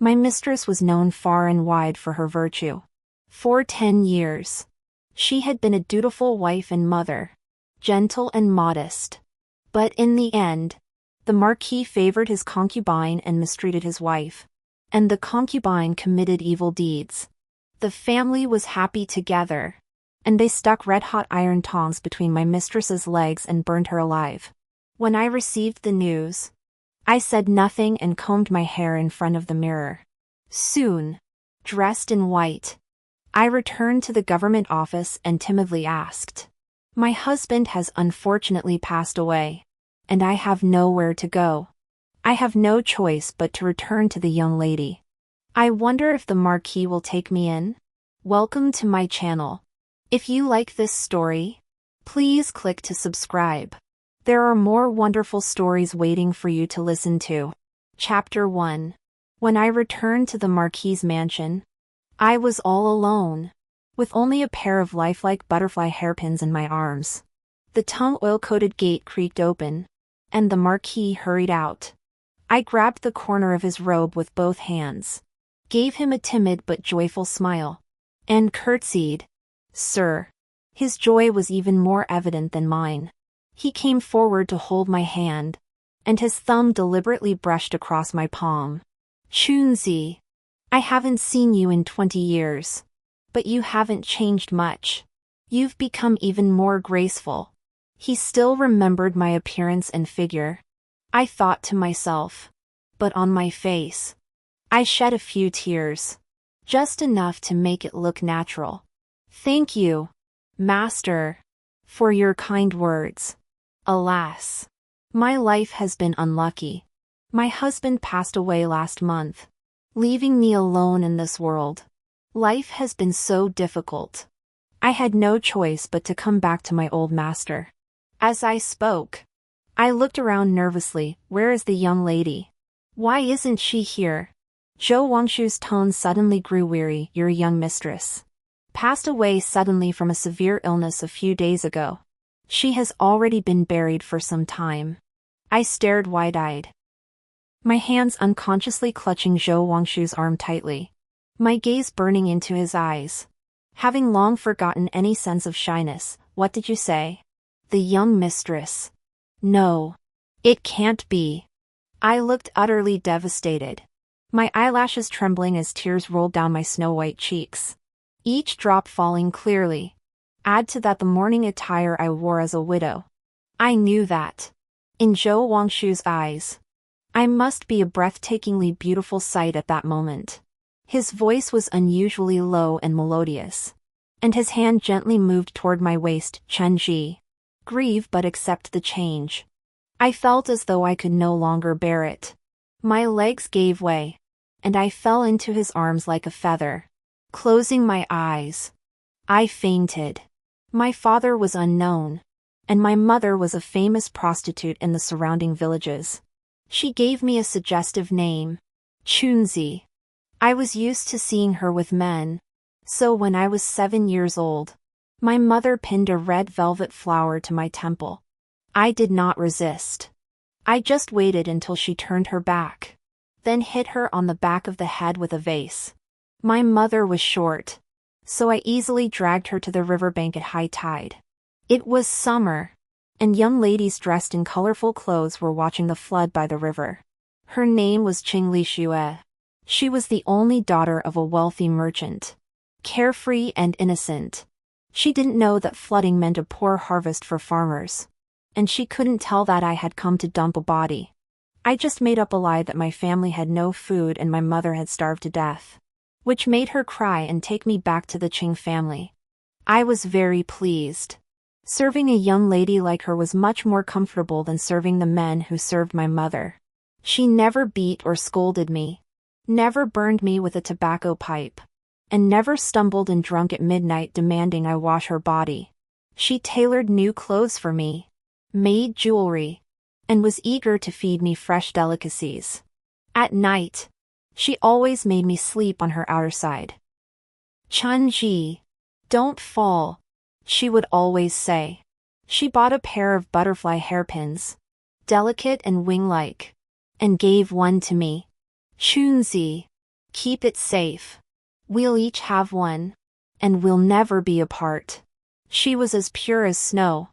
My mistress was known far and wide for her virtue. For 10 years, she had been a dutiful wife and mother, gentle and modest. But in the end, the Marquis favored his concubine and mistreated his wife, and the concubine committed evil deeds. The family was happy together, and they stuck red-hot iron tongs between my mistress's legs and burned her alive. When I received the news, I said nothing and combed my hair in front of the mirror. Soon, dressed in white, I returned to the government office and timidly asked, "My husband has unfortunately passed away, and I have nowhere to go. I have no choice but to return to the young lady. I wonder if the Marquis will take me in?" Welcome to my channel. If you like this story, please click to subscribe. There are more wonderful stories waiting for you to listen to. Chapter 1. When I returned to the Marquis's mansion, I was all alone, with only a pair of lifelike butterfly hairpins in my arms. The tung oil-coated gate creaked open, and the Marquis hurried out. I grabbed the corner of his robe with both hands, gave him a timid but joyful smile, and curtsied. "Sir." His joy was even more evident than mine. He came forward to hold my hand, and his thumb deliberately brushed across my palm. "Chunzi, I haven't seen you in 20 years. But you haven't changed much. You've become even more graceful." He still remembered my appearance and figure, I thought to myself. But on my face, I shed a few tears, just enough to make it look natural. "Thank you, Master, for your kind words. Alas, my life has been unlucky. My husband passed away last month, leaving me alone in this world. Life has been so difficult. I had no choice but to come back to my old master." As I spoke, I looked around nervously. Where is the young lady? Why isn't she here? Zhou Wangshu's tone suddenly grew weary. "Your young mistress passed away suddenly from a severe illness a few days ago. She has already been buried for some time." I stared wide-eyed, my hands unconsciously clutching Zhou Wangshu's arm tightly, my gaze burning into his eyes. Having long forgotten any sense of shyness, "What did you say?" "The young mistress." "No. It can't be." I looked utterly devastated, my eyelashes trembling as tears rolled down my snow-white cheeks, each drop falling clearly. Add to that the mourning attire I wore as a widow. I knew that, in Zhou Wangshu's eyes, I must be a breathtakingly beautiful sight at that moment. His voice was unusually low and melodious, and his hand gently moved toward my waist. "Chenji, grieve but accept the change." I felt as though I could no longer bear it. My legs gave way, and I fell into his arms like a feather. Closing my eyes, I fainted. My father was unknown, and my mother was a famous prostitute in the surrounding villages. She gave me a suggestive name, Chunzi. I was used to seeing her with men, so when I was 7 years old, my mother pinned a red velvet flower to my temple. I did not resist. I just waited until she turned her back, then hit her on the back of the head with a vase. My mother was short, so I easily dragged her to the riverbank at high tide. It was summer, and young ladies dressed in colorful clothes were watching the flood by the river. Her name was Qingli Xue. She was the only daughter of a wealthy merchant, carefree and innocent. She didn't know that flooding meant a poor harvest for farmers, and she couldn't tell that I had come to dump a body. I just made up a lie that my family had no food and my mother had starved to death, which made her cry and take me back to the Qing family. I was very pleased. Serving a young lady like her was much more comfortable than serving the men who served my mother. She never beat or scolded me, never burned me with a tobacco pipe, and never stumbled and drunk at midnight demanding I wash her body. She tailored new clothes for me, made jewelry, and was eager to feed me fresh delicacies. At night, she always made me sleep on her outer side. "Chunji, don't fall," she would always say. She bought a pair of butterfly hairpins, delicate and wing-like, and gave one to me. "Chunzi, Keep it safe. We'll each have one. And we'll never be apart. She was as pure as snow.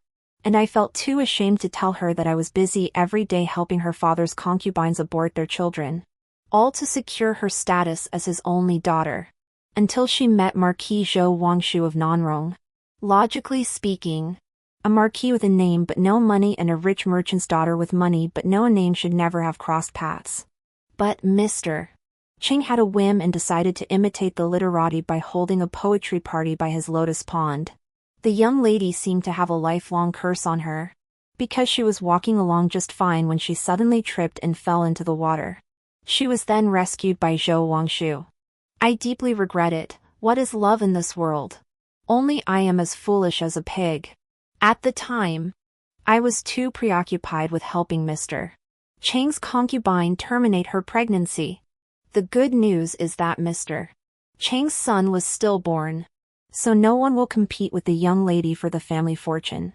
And I felt too ashamed to tell her that I was busy every day helping her father's concubines abort their children. All to secure her status as his only daughter. Until she met Marquis Zhou Wangshu of Nanrong. Logically speaking, a marquis with a name but no money and a rich merchant's daughter with money but no name should never have crossed paths. But Mr. Ching had a whim and decided to imitate the literati by holding a poetry party by his lotus pond. The young lady seemed to have a lifelong curse on her, because she was walking along just fine when she suddenly tripped and fell into the water. She was then rescued by Zhou Wangshu. I deeply regret it. What is love in this world? Only I am as foolish as a pig. At the time, I was too preoccupied with helping Mr. Chang's concubine terminate her pregnancy. The good news is that Mr. Chang's son was stillborn, so no one will compete with the young lady for the family fortune.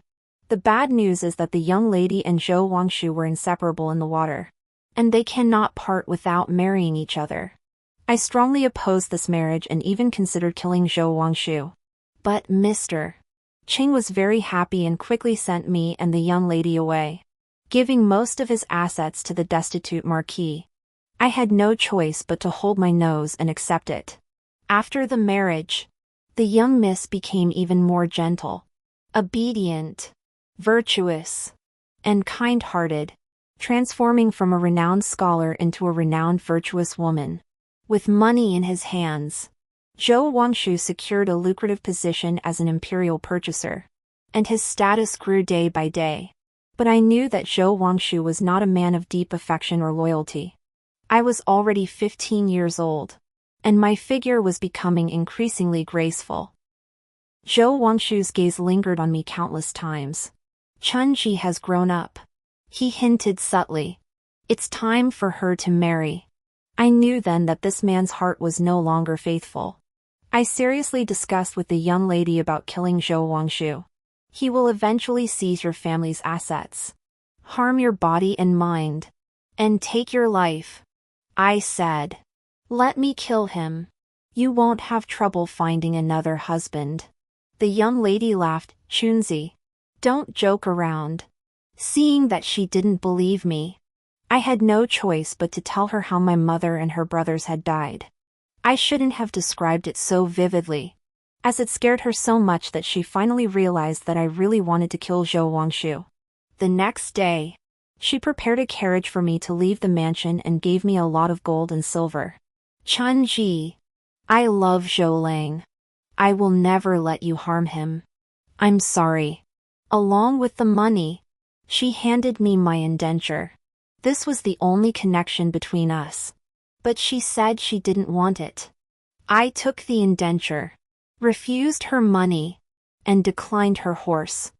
The bad news is that the young lady and Zhou Wangshu were inseparable in the water, and they cannot part without marrying each other. I strongly opposed this marriage and even considered killing Zhou Wangshu. But Mr. Ching was very happy and quickly sent me and the young lady away, giving most of his assets to the destitute marquis. I had no choice but to hold my nose and accept it. After the marriage, the young miss became even more gentle, obedient, virtuous, and kind-hearted, transforming from a renowned scholar into a renowned virtuous woman. With money in his hands, Zhou Wangshu secured a lucrative position as an imperial purchaser, and his status grew day by day. But I knew that Zhou Wangshu was not a man of deep affection or loyalty. I was already 15 years old, and my figure was becoming increasingly graceful. Zhou Wangshu's gaze lingered on me countless times. Chunji has grown up, he hinted subtly. It's time for her to marry. I knew then that this man's heart was no longer faithful. I seriously discussed with the young lady about killing Zhou Wangshu. He will eventually seize your family's assets, harm your body and mind, and take your life. I said, let me kill him. You won't have trouble finding another husband. The young lady laughed. Chunzi, don't joke around. Seeing that she didn't believe me, I had no choice but to tell her how my mother and her brothers had died. I shouldn't have described it so vividly, as it scared her so much that she finally realized that I really wanted to kill Zhou Wangshu. The next day, she prepared a carriage for me to leave the mansion and gave me a lot of gold and silver. Chunji, I love Zhou Lang. I will never let you harm him. I'm sorry. Along with the money, she handed me my indenture. This was the only connection between us. But she said she didn't want it. I took the indenture, refused her money, and declined her horse.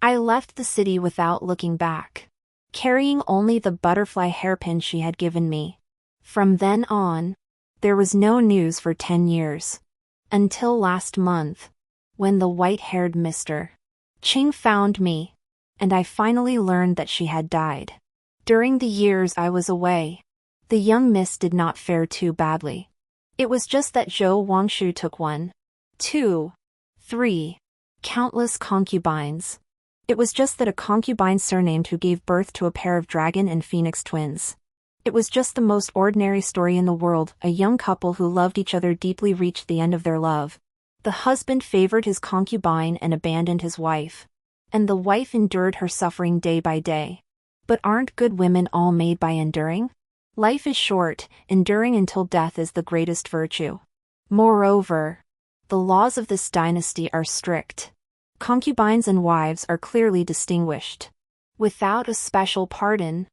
I left the city without looking back, carrying only the butterfly hairpin she had given me. From then on, there was no news for 10 years. Until last month, when the white-haired Mr. Ching found me, and I finally learned that she had died. During the years I was away, the young miss did not fare too badly. It was just that Zhou Wangshu took 1, 2, 3, countless concubines. It was just that a concubine surnamed who gave birth to a pair of dragon and phoenix twins. It was just the most ordinary story in the world. A young couple who loved each other deeply reached the end of their love. The husband favored his concubine and abandoned his wife, and the wife endured her suffering day by day. But aren't good women all made by enduring? Life is short, enduring until death is the greatest virtue. Moreover, the laws of this dynasty are strict. Concubines and wives are clearly distinguished. Without a special pardon,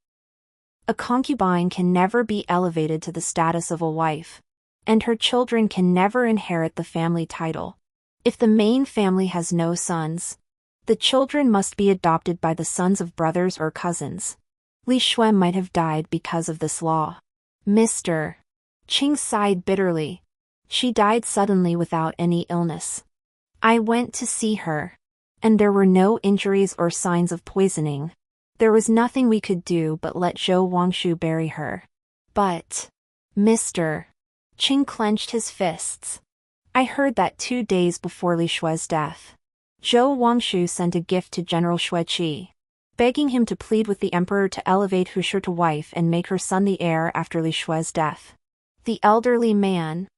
a concubine can never be elevated to the status of a wife, and her children can never inherit the family title. If the main family has no sons, the children must be adopted by the sons of brothers or cousins. Li Xuan might have died because of this law. Mr. Ching sighed bitterly. She died suddenly without any illness. I went to see her, and there were no injuries or signs of poisoning. There was nothing we could do but let Zhou Wangshu bury her. But, Mr. Qing clenched his fists. I heard that 2 days before Li Shue's death, Zhou Wangshu sent a gift to General Xueqi, begging him to plead with the emperor to elevate Hu Shi to wife and make her son the heir after Li Shue's death. The elderly man,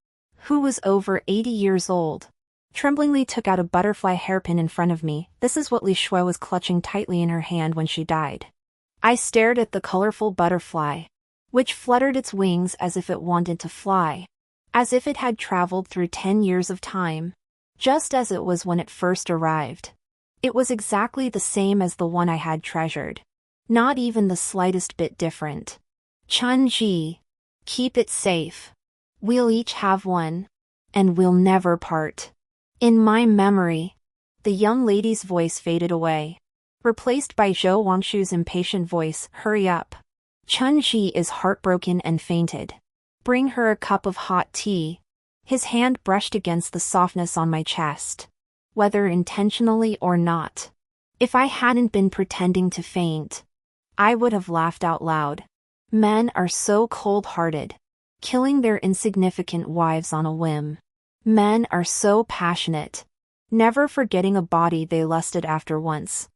who was over 80 years old, tremblingly took out a butterfly hairpin in front of me. This is what Li Shue was clutching tightly in her hand when she died. I stared at the colorful butterfly, which fluttered its wings as if it wanted to fly, as if it had traveled through 10 years of time, just as it was when it first arrived. It was exactly the same as the one I had treasured, not even the slightest bit different. Chun-ji, keep it safe. We'll each have one, and we'll never part. In my memory, the young lady's voice faded away, replaced by Zhou Wangshu's impatient voice. Hurry up. Chun-ji is heartbroken and fainted. Bring her a cup of hot tea. His hand brushed against the softness on my chest, whether intentionally or not. If I hadn't been pretending to faint, I would have laughed out loud. Men are so cold-hearted, killing their insignificant wives on a whim. Men are so passionate, never forgetting a body they lusted after once.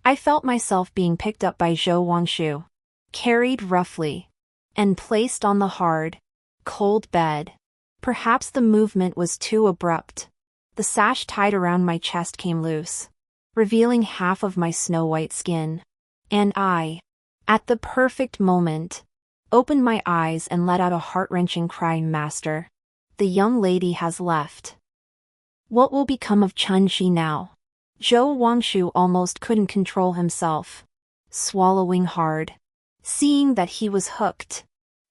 I felt myself being picked up by Zhou Wangshu, carried roughly, and placed on the hard, cold bed. Perhaps the movement was too abrupt. The sash tied around my chest came loose, revealing half of my snow-white skin. And I, at the perfect moment, opened my eyes and let out a heart-wrenching cry. Master, the young lady has left. What will become of Chun-Shi now? Zhou Wangshu almost couldn't control himself, swallowing hard. Seeing that he was hooked,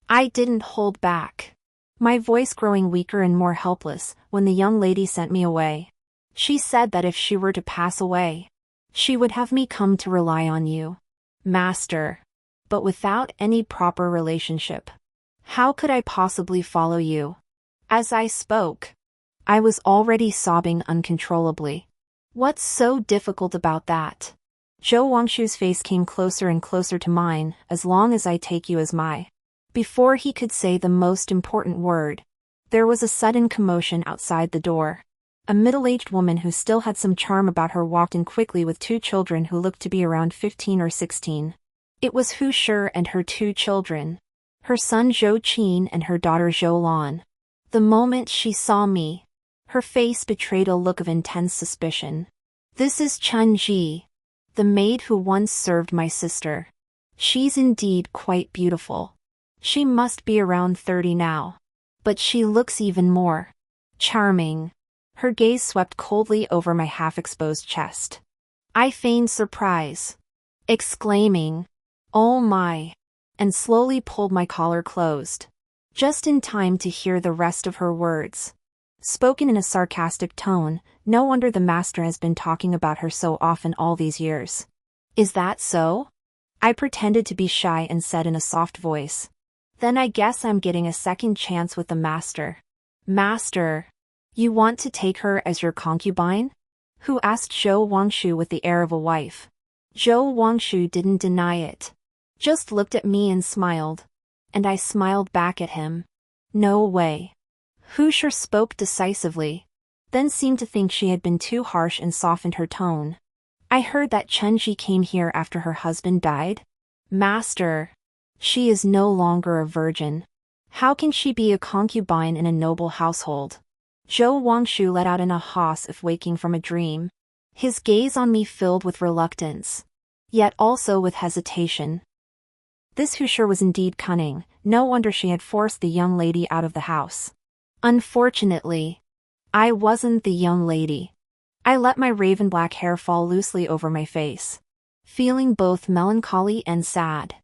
I didn't hold back, my voice growing weaker and more helpless when the young lady sent me away. She said that if she were to pass away, she would have me come to rely on you, Master. But without any proper relationship, how could I possibly follow you? As I spoke, I was already sobbing uncontrollably. What's so difficult about that? Zhou Wangshu's face came closer and closer to mine. As long as I take you as my. Before he could say the most important word, there was a sudden commotion outside the door. A middle-aged woman who still had some charm about her walked in quickly with 2 children who looked to be around 15 or 16. It was Hu Shi and her 2 children, her son Zhou Qin and her daughter Zhou Lan. The moment she saw me, her face betrayed a look of intense suspicion. This is Chun-Ji, the maid who once served my sister. She's indeed quite beautiful. She must be around 30 now. But she looks even more charming. Her gaze swept coldly over my half-exposed chest. I feigned surprise, exclaiming, "Oh my," and slowly pulled my collar closed, just in time to hear the rest of her words. Spoken in a sarcastic tone. No wonder the master has been talking about her so often all these years. Is that so? I pretended to be shy and said in a soft voice. Then I guess I'm getting a second chance with the master. Master, you want to take her as your concubine? Who asked Zhou Wangshu with the air of a wife. Zhou Wangshu didn't deny it, just looked at me and smiled. And I smiled back at him. No way. Hu Shi spoke decisively, then seemed to think she had been too harsh and softened her tone. I heard that Chun-Ji came here after her husband died. Master, she is no longer a virgin. How can she be a concubine in a noble household? Zhou Wangshu let out an aha as if waking from a dream. His gaze on me filled with reluctance, yet also with hesitation. This Hu Shi was indeed cunning. No wonder she had forced the young lady out of the house. Unfortunately, I wasn't the young lady. I let my raven black hair fall loosely over my face, feeling both melancholy and sad.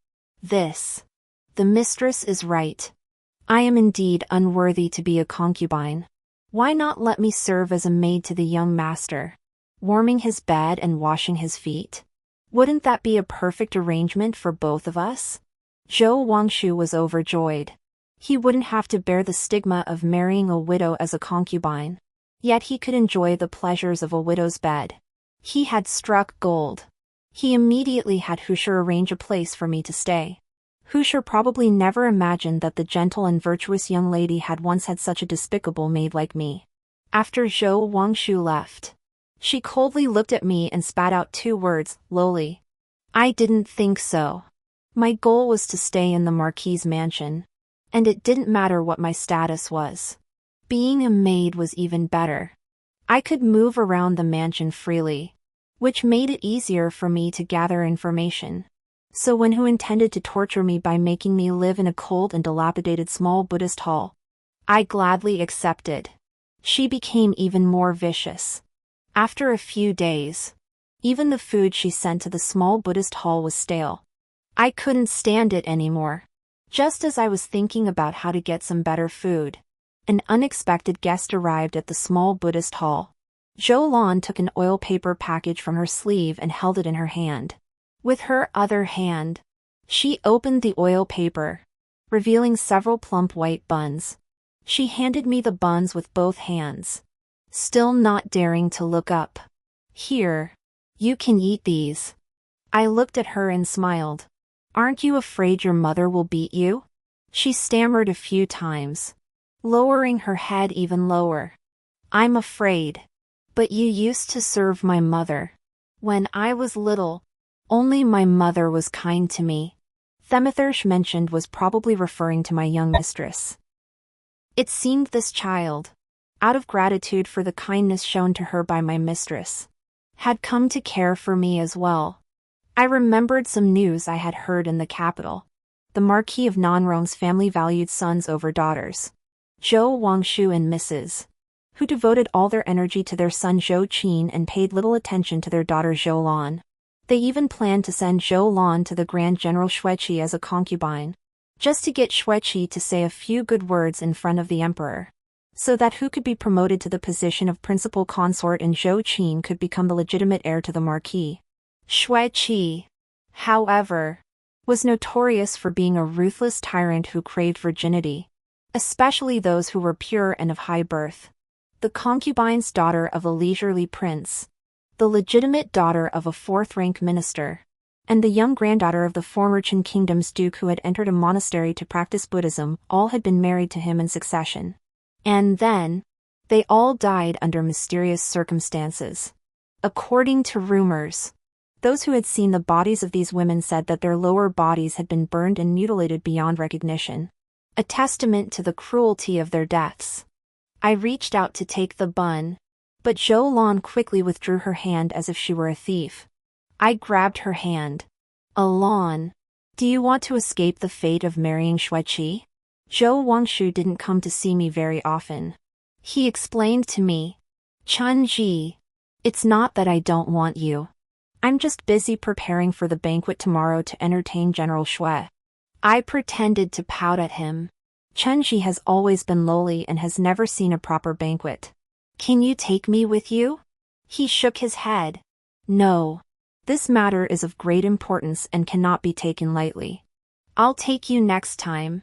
The mistress is right. I am indeed unworthy to be a concubine. Why not let me serve as a maid to the young master, warming his bed and washing his feet? Wouldn't that be a perfect arrangement for both of us? Zhou Wangshu was overjoyed. He wouldn't have to bear the stigma of marrying a widow as a concubine. Yet he could enjoy the pleasures of a widow's bed. He had struck gold. He immediately had Hu Shi arrange a place for me to stay. Hu Shi probably never imagined that the gentle and virtuous young lady had once had such a despicable maid like me. After Zhou Wangshu left, she coldly looked at me and spat out 2 words, lowly. I didn't think so. My goal was to stay in the Marquis's mansion, and it didn't matter what my status was. Being a maid was even better. I could move around the mansion freely, which made it easier for me to gather information. So when Hu intended to torture me by making me live in a cold and dilapidated small Buddhist hall, I gladly accepted. She became even more vicious. After a few days, even the food she sent to the small Buddhist hall was stale. I couldn't stand it anymore. Just as I was thinking about how to get some better food, an unexpected guest arrived at the small Buddhist hall. Zhou Lan took an oil paper package from her sleeve and held it in her hand. With her other hand, she opened the oil paper, revealing several plump white buns. She handed me the buns with both hands, still not daring to look up. Here, you can eat these. I looked at her and smiled. Aren't you afraid your mother will beat you? She stammered a few times, lowering her head even lower. I'm afraid. But you used to serve my mother. When I was little, only my mother was kind to me. Themithursh mentioned was probably referring to my young mistress. It seemed this child, out of gratitude for the kindness shown to her by my mistress, had come to care for me as well. I remembered some news I had heard in the capital. The Marquis of Nanrong's family valued sons over daughters. Zhou Wangshu and Mrs. Hu devoted all their energy to their son Zhou Qin and paid little attention to their daughter Zhou Lan. They even planned to send Zhou Lan to the Grand General Xueqi as a concubine, just to get Xueqi to say a few good words in front of the emperor, so that Hu could be promoted to the position of principal consort and Zhou Qin could become the legitimate heir to the marquis. Xueqi, however, was notorious for being a ruthless tyrant who craved virginity, especially those who were pure and of high birth. The concubine's daughter of a leisurely prince, the legitimate daughter of a 4th-rank minister, and the young granddaughter of the former Qin Kingdom's duke who had entered a monastery to practice Buddhism, all had been married to him in succession. And then, they all died under mysterious circumstances. According to rumors, those who had seen the bodies of these women said that their lower bodies had been burned and mutilated beyond recognition, a testament to the cruelty of their deaths. I reached out to take the bun, but Zhou Lan quickly withdrew her hand as if she were a thief. I grabbed her hand. Alan, do you want to escape the fate of marrying Xueqi? Zhou Wangshu didn't come to see me very often. He explained to me, Chunji, it's not that I don't want you. I'm just busy preparing for the banquet tomorrow to entertain General Xue. I pretended to pout at him. Chunji has always been lowly and has never seen a proper banquet. Can you take me with you? He shook his head. No. This matter is of great importance and cannot be taken lightly. I'll take you next time.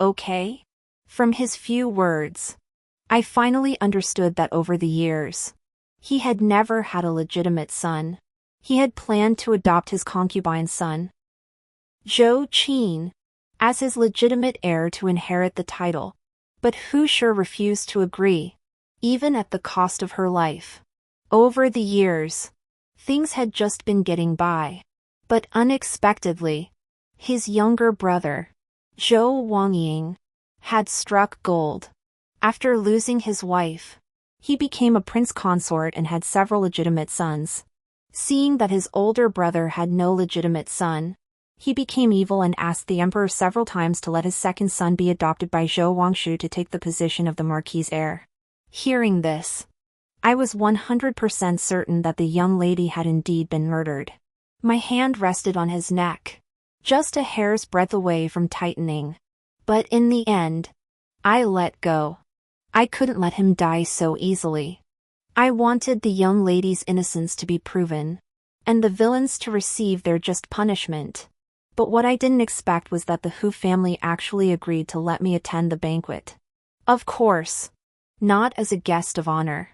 Okay? From his few words, I finally understood that over the years, he had never had a legitimate son. He had planned to adopt his concubine's son, Zhou Qin, as his legitimate heir to inherit the title. But Hu Shi refused to agree, even at the cost of her life. Over the years, things had just been getting by. But unexpectedly, his younger brother, Zhou Wangying, had struck gold. After losing his wife, he became a prince consort and had several legitimate sons. Seeing that his older brother had no legitimate son, he became evil and asked the emperor several times to let his second son be adopted by Zhou Wangshu to take the position of the marquis's heir. Hearing this, I was 100% certain that the young lady had indeed been murdered. My hand rested on his neck, just a hair's breadth away from tightening. But in the end, I let go. I couldn't let him die so easily. I wanted the young lady's innocence to be proven, and the villains to receive their just punishment. But what I didn't expect was that the Hu family actually agreed to let me attend the banquet. Of course, not as a guest of honor.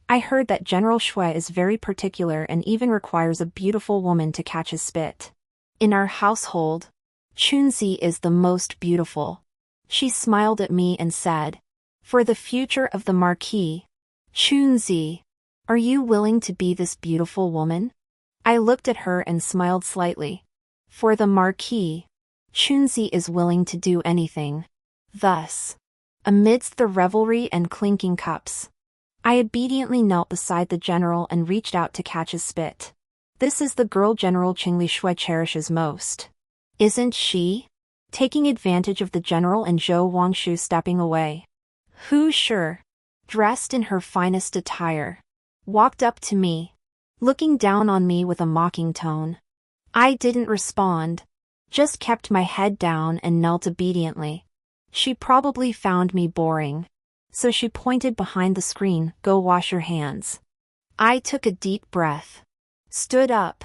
I heard that General Xue is very particular and even requires a beautiful woman to catch his spit. In our household, Chunzi is the most beautiful. She smiled at me and said, for the future of the marquis. Chunzi, are you willing to be this beautiful woman? I looked at her and smiled slightly. For the marquis, Chunzi is willing to do anything. Thus, amidst the revelry and clinking cups, I obediently knelt beside the general and reached out to catch his spit. This is the girl General Qingli Shui cherishes most. Isn't she? Taking advantage of the general and Zhou Wangshu stepping away. Hu Shi, dressed in her finest attire, walked up to me, looking down on me with a mocking tone. I didn't respond, just kept my head down and knelt obediently. She probably found me boring, so she pointed behind the screen, go wash your hands. I took a deep breath, stood up,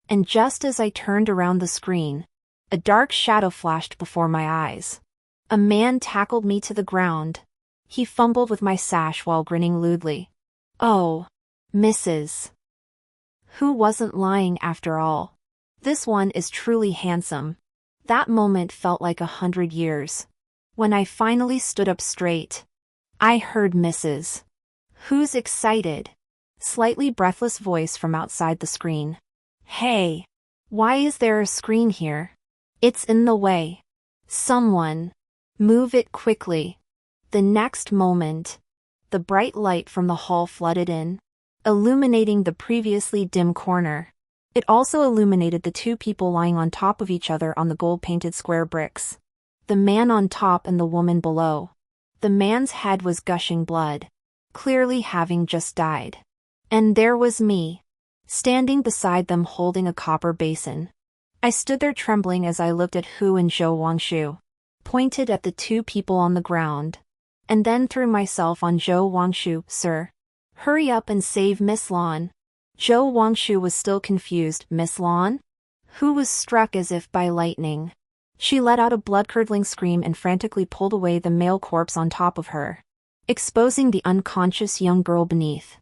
and just as I turned around the screen, a dark shadow flashed before my eyes. A man tackled me to the ground. He fumbled with my sash while grinning lewdly. Oh, Mrs. Who wasn't lying after all. This one is truly handsome. That moment felt like 100 years. When I finally stood up straight, I heard Mrs. Who's excited, slightly breathless voice from outside the screen. Hey, why is there a screen here? It's in the way. Someone, move it quickly. The next moment, the bright light from the hall flooded in, illuminating the previously dim corner. It also illuminated the two people lying on top of each other on the gold-painted square bricks. The man on top and the woman below. The man's head was gushing blood, clearly having just died. And there was me, standing beside them holding a copper basin. I stood there trembling as I looked at Hu and Zhou Wangshu, pointed at the two people on the ground, and then threw myself on Zhou Wangshu. Sir, hurry up and save Miss Lan. Zhou Wangshu was still confused. Miss Lan? Hu was struck as if by lightning. She let out a blood-curdling scream and frantically pulled away the male corpse on top of her, exposing the unconscious young girl beneath.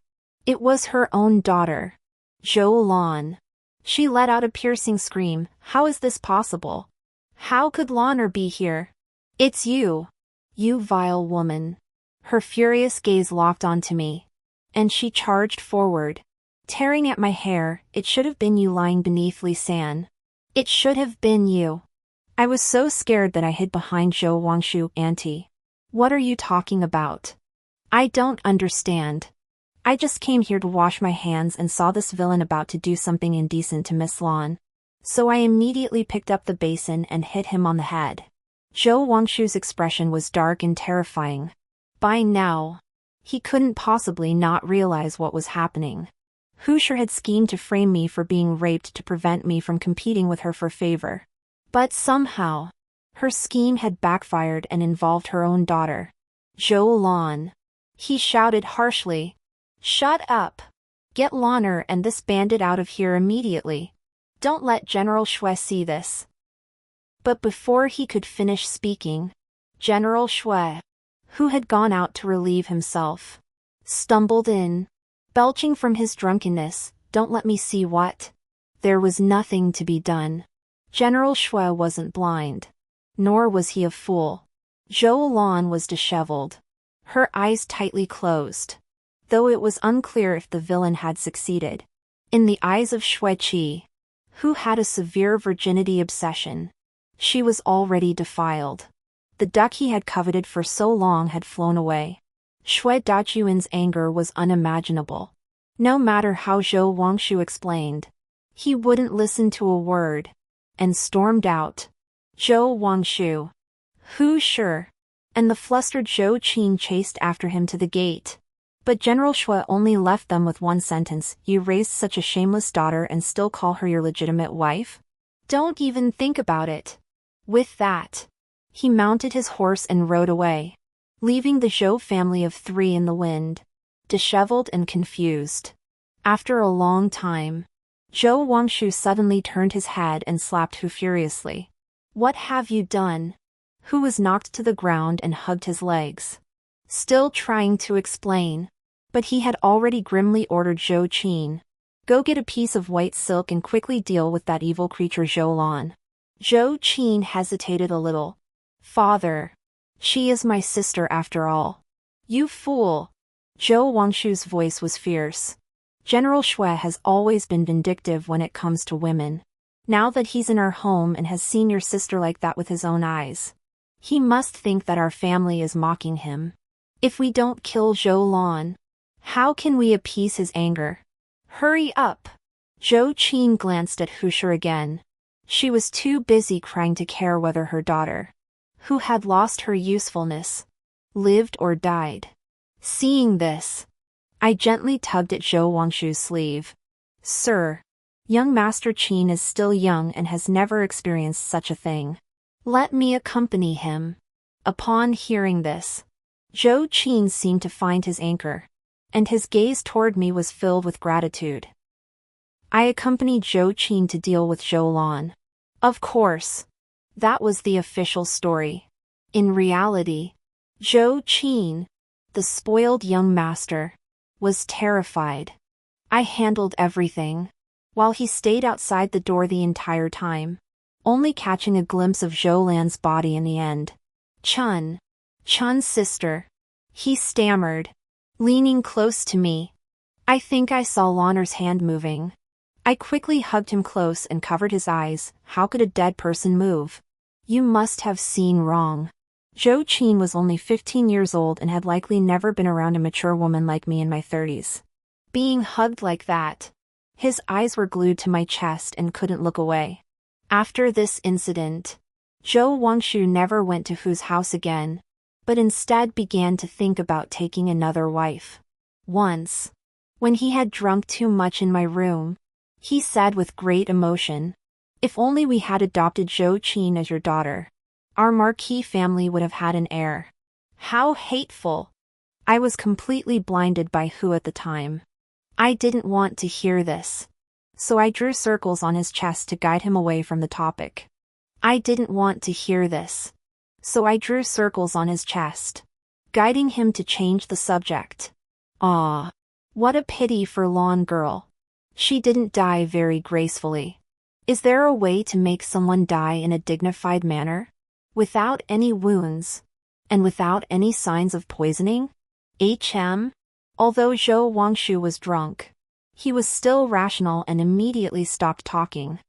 It was her own daughter, Zhou Lan. She let out a piercing scream. How is this possible? How could Lan'er be here? It's you. You vile woman. Her furious gaze locked onto me, and she charged forward, tearing at my hair. It should have been you lying beneath Li San. It should have been you. I was so scared that I hid behind Zhou Wangshu. Auntie, what are you talking about? I don't understand. I just came here to wash my hands and saw this villain about to do something indecent to Miss Lan. So I immediately picked up the basin and hit him on the head. Zhou Wangshu's expression was dark and terrifying. By now, he couldn't possibly not realize what was happening. Hu Shi had schemed to frame me for being raped to prevent me from competing with her for favor. But somehow, her scheme had backfired and involved her own daughter, Zhou Lan. He shouted harshly, "Shut up! Get Lan'er and this bandit out of here immediately. Don't let General Shui see this." But before he could finish speaking, General Shui, who had gone out to relieve himself, stumbled in, belching from his drunkenness. "Don't let me see what?" There was nothing to be done. General Shui wasn't blind, nor was he a fool. Zhou Lan was disheveled, her eyes tightly closed, though it was unclear if the villain had succeeded. In the eyes of Shui Qi, who had a severe virginity obsession, she was already defiled. The duck he had coveted for so long had flown away. Shui Dajuan's anger was unimaginable. No matter how Zhou Wangshu explained, he wouldn't listen to a word, and stormed out. Zhou Wangshu, Hu Shi, and the flustered Zhou Qin chased after him to the gate. But General Shui only left them with one sentence: "You raised such a shameless daughter and still call her your legitimate wife? Don't even think about it." With that, he mounted his horse and rode away, leaving the Zhou family of 3 in the wind, disheveled and confused. After a long time, Zhou Wangshu suddenly turned his head and slapped Hu furiously. "What have you done?" Hu was knocked to the ground and hugged his legs, still trying to explain, but he had already grimly ordered Zhou Qin, "Go get a piece of white silk and quickly deal with that evil creature Zhou Lan." Zhou Qin hesitated a little. Father. She is my sister after all. You fool. Zhou Wangshu's voice was fierce. General Shui has always been vindictive when it comes to women. Now that he's in our home and has seen your sister like that with his own eyes, he must think that our family is mocking him. If we don't kill Zhou Lan, how can we appease his anger? Hurry up! Zhou Qin glanced at Husher again. She was too busy crying to care whether her daughter, who had lost her usefulness, lived or died. Seeing this, I gently tugged at Zhou Wangshu's sleeve. Sir, young Master Qin is still young and has never experienced such a thing. Let me accompany him. Upon hearing this, Zhou Qin seemed to find his anchor, and his gaze toward me was filled with gratitude. I accompanied Zhou Qin to deal with Zhou Lan. Of course, that was the official story. In reality, Zhou Qin, the spoiled young master, was terrified. I handled everything, while he stayed outside the door the entire time, only catching a glimpse of Zhou Lan's body in the end. Chun's sister, he stammered, leaning close to me. I think I saw Lanner's hand moving. I quickly hugged him close and covered his eyes. How could a dead person move? You must have seen wrong. Zhou Qin was only 15 years old and had likely never been around a mature woman like me in my 30s. Being hugged like that, his eyes were glued to my chest and couldn't look away. After this incident, Zhou Wangshu never went to Hu's house again, but instead began to think about taking another wife. Once, when he had drunk too much in my room, he said with great emotion, "If only we had adopted Zhou Qin as your daughter, our Marquis family would have had an heir." How hateful! I was completely blinded by Hu at the time. I didn't want to hear this, so I drew circles on his chest to guide him away from the topic. I didn't want to hear this, so I drew circles on his chest, guiding him to change the subject. Ah, what a pity for Lan girl. She didn't die very gracefully. Is there a way to make someone die in a dignified manner, without any wounds, and without any signs of poisoning? Although Zhou Wangshu was drunk, he was still rational and immediately stopped talking.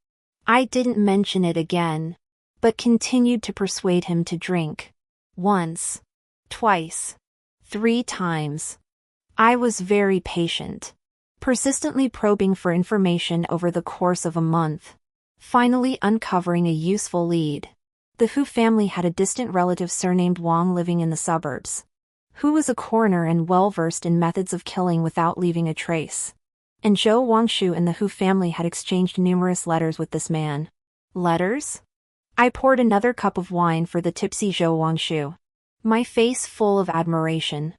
I didn't mention it again, but continued to persuade him to drink. Once, twice, 3 times. I was very patient, persistently probing for information over the course of a month, finally uncovering a useful lead. The Hu family had a distant relative surnamed Wang living in the suburbs. Hu was a coroner and well-versed in methods of killing without leaving a trace. And Zhou Wangshu and the Hu family had exchanged numerous letters with this man. Letters? I poured another cup of wine for the tipsy Zhou Wangshu, my face full of admiration.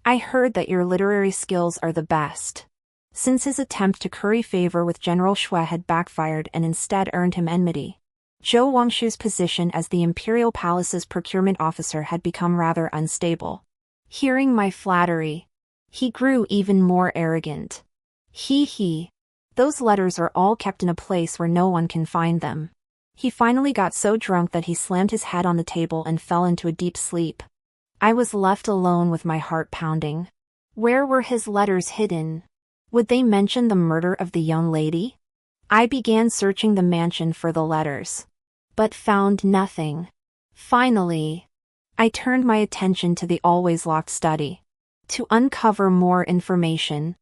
I heard that your literary skills are the best. Since his attempt to curry favor with General Shui had backfired and instead earned him enmity, Zhou Wangshu's position as the Imperial Palace's procurement officer had become rather unstable. Hearing my flattery, he grew even more arrogant. Those letters are all kept in a place where no one can find them. He finally got so drunk that he slammed his head on the table and fell into a deep sleep. I was left alone with my heart pounding. Where were his letters hidden? Would they mention the murder of the young lady? I began searching the mansion for the letters, but found nothing. Finally, I turned my attention to the always locked study. To uncover more information,